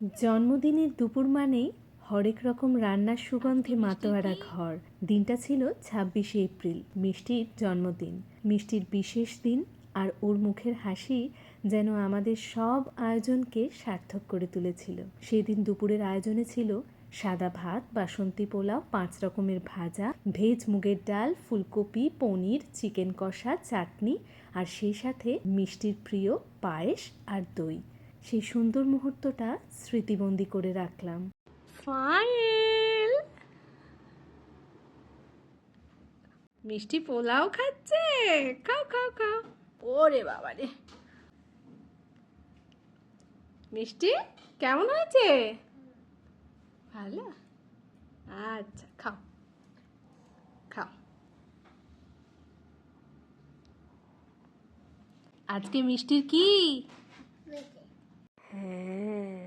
জন্মদিনের দুপুর মানেই হরেক রকম রান্নার সুগন্ধে মাতোয়ারা ঘর। দিনটা ছিল ২৬শে এপ্রিল, মিষ্টির জন্মদিন। মিষ্টির বিশেষ দিন, আর ওর মুখের হাসি যেন আমাদের সব আয়োজনকে সার্থক করে তুলেছিল। সেদিন দুপুরের আয়োজনে ছিল সাদা ভাত, বাসন্তী পোলাও, ৫ রকমের ভাজা, ভেজ মুগের ডাল, ফুলকপি, পনির, চিকেন কষা, চাটনি, আর সেই সাথে মিষ্টির প্রিয় পায়েস আর দই। সেই সুন্দর মুহূর্তটা স্মৃতিবন্দি করে রাখলাম। ফাইল মিষ্টি পোলাও খাচ্ছে, খাও খাও খাও। ওরে বাবা রে, মিষ্টি কেমন হয়েছে? ভালো, আচ্ছা খাও খাও। আজকে মিষ্টির কি? হ্যাঁ,